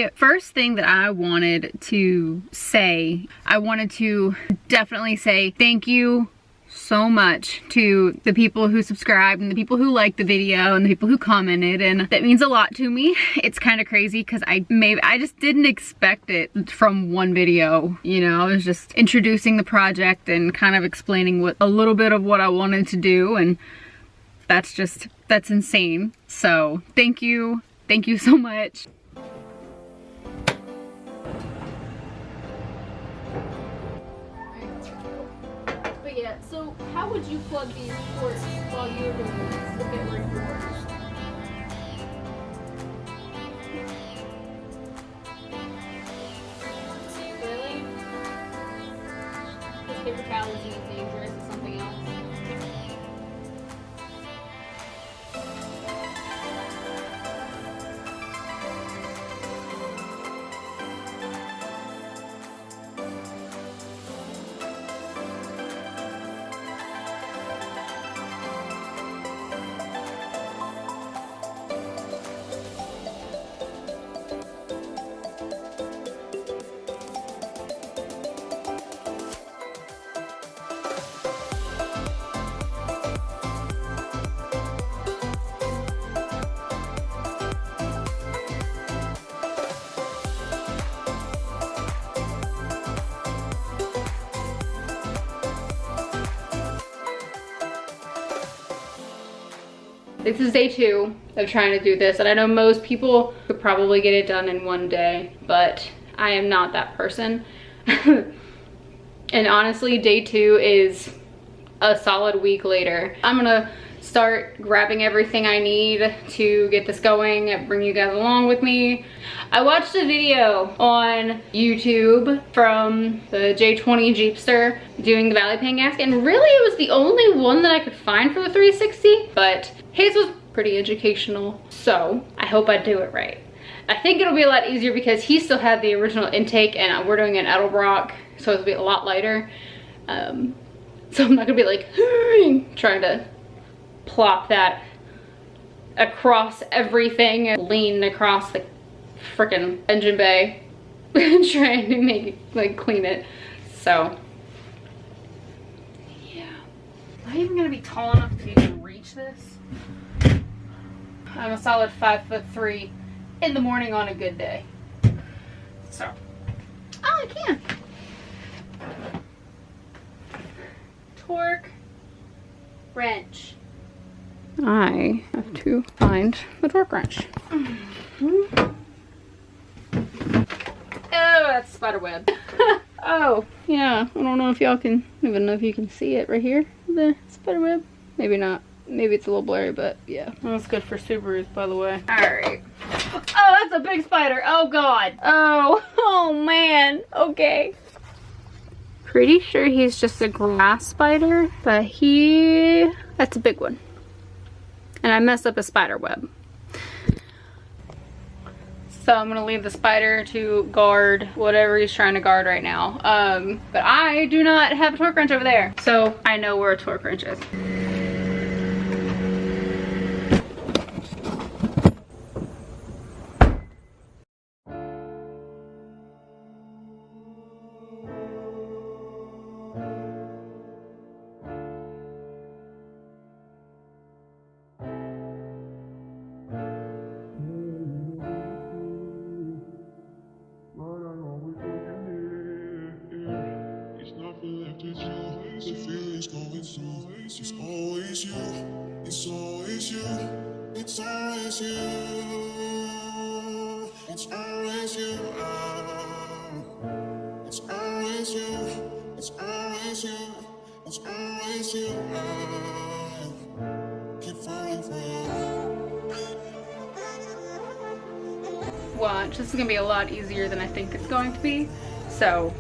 the first thing that I wanted to say, I wanted to definitely say thank you so much to the people who subscribed and the people who liked the video and the people who commented, and that means a lot to me. It's kind of crazy because I just didn't expect it from one video, you know. I was just introducing the project and kind of explaining a little bit of what I wanted to do, and that's insane. So thank you so much. Yeah, so how would you plug these ports while you were doing this if it were yours? Really? This paper towel isn't dangerous, it's something else. This is day 2 of trying to do this, and I know most people could probably get it done in one day, but I am not that person. And honestly, day 2 is a solid week later. I'm gonna start grabbing everything I need to get this going and bring you guys along with me. I watched a video on YouTube from the J20 Jeepster doing the Valley Pan Gasket, and really it was the only one that I could find for the 360, but his was pretty educational, so I hope I do it right. I think it'll be a lot easier because he still had the original intake and we're doing an Edelbrock, so it'll be a lot lighter. So I'm not gonna be like trying to plop that across everything and lean across the freaking engine bay and trying to make it, like, clean it. So yeah, am I even gonna be tall enough to even reach this? I'm a solid 5'3" in the morning on a good day. So, oh, I can. Torque wrench. I have to find the torque wrench. Oh, that's spider web. Oh, yeah. I don't know if y'all can, I don't even know if you can see it right here. The spider web. Maybe not. Maybe it's a little blurry, but yeah. That's good for Subarus, by the way. Alright. Oh, that's a big spider. Oh, God. Oh, man. Okay. Pretty sure he's just a grass spider, but that's a big one. And I messed up a spider web. So I'm gonna leave the spider to guard whatever he's trying to guard right now. But I do not have a torque wrench over there. So I know where a torque wrench is. It's always you, it's always you, it's always you, it's always you, it's always you, it's always you, it's always you, keep falling for you. Watch, this is gonna be a lot easier than I think it's going to be. So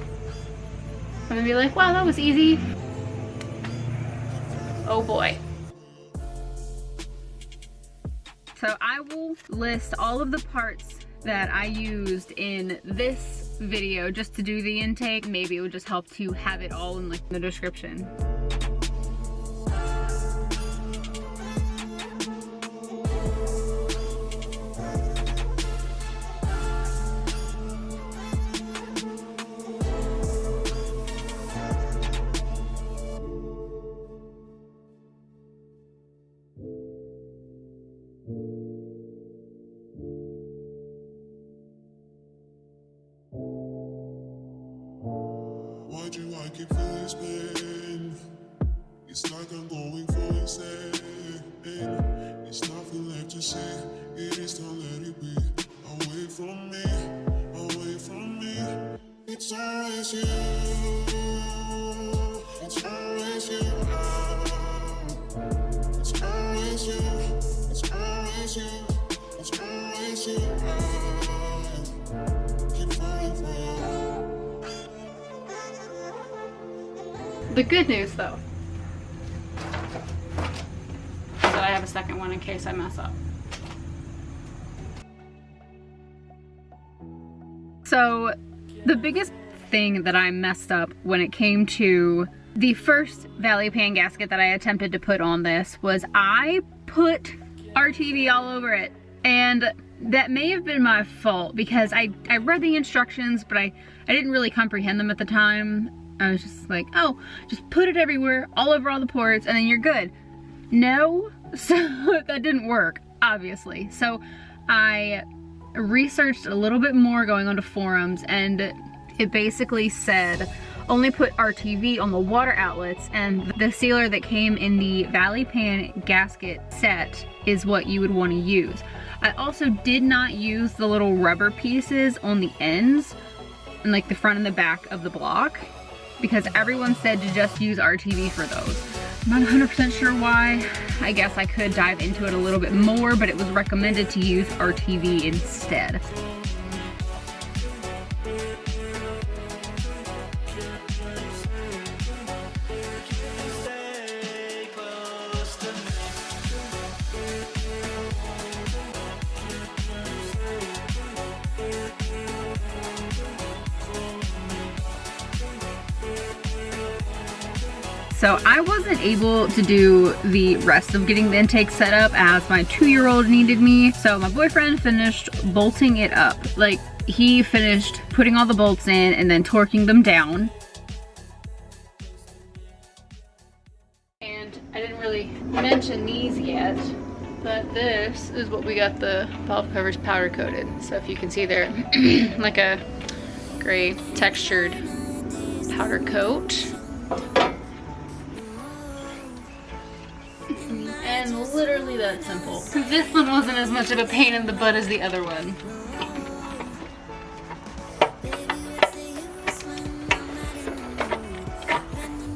I'm gonna be like, wow, that was easy. Oh boy. So I will list all of the parts that I used in this video just to do the intake. Maybe it would just help to have it all in like the description. keep feeling this pain. It's like I'm going for insane. It's nothing left to say. It is don't let it be. Away from me, away from me. It's always you. It's always you. It's always you. It's always you. It's always you. Keep falling for you. The good news though, is that I have a second one in case I mess up. So the biggest thing that I messed up when it came to the first Valley Pan gasket that I attempted to put on this was I put RTV all over it. And that may have been my fault because I read the instructions, but I didn't really comprehend them at the time. I was just like, oh, just put it everywhere, all over all the ports, and then you're good. No, so that didn't work, obviously. So I researched a little bit more going onto forums, and it basically said only put RTV on the water outlets, and the sealer that came in the Valley Pan gasket set is what you would want to use. I also did not use the little rubber pieces on the ends and like the front and the back of the block because everyone said to just use RTV for those. I'm not 100% sure why. I guess I could dive into it a little bit more, but it was recommended to use RTV instead. So I wasn't able to do the rest of getting the intake set up as my 2-year-old needed me. So my boyfriend finished bolting it up. Like, he finished putting all the bolts in and then torquing them down. And I didn't really mention these yet, but this is what we got the valve covers powder coated. So if you can see there, like a gray textured powder coat. And literally that simple. This one wasn't as much of a pain in the butt as the other one.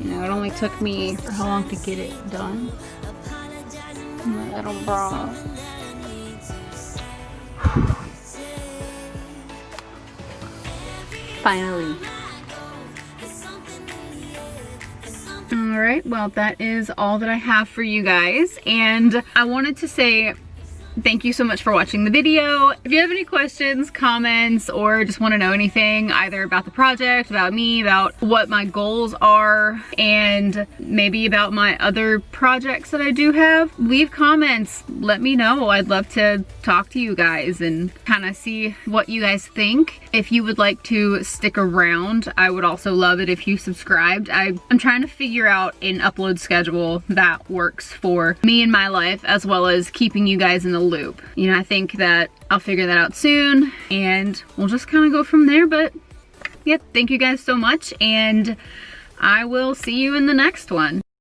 You know, it only took me for how long to get it done. My little bra. Finally. Alright, well that is all that I have for you guys, and I wanted to say thank you so much for watching the video. If you have any questions, comments, or just want to know anything either about the project, about me, about what my goals are, and maybe about my other projects that I do have, leave comments. Let me know. I'd love to talk to you guys and kind of see what you guys think. If you would like to stick around, I would also love it if you subscribed. I'm trying to figure out an upload schedule that works for me and my life, as well as keeping you guys in the loop. You know, I think that I'll figure that out soon, and we'll just kind of go from there. But yeah, thank you guys so much, and I will see you in the next one.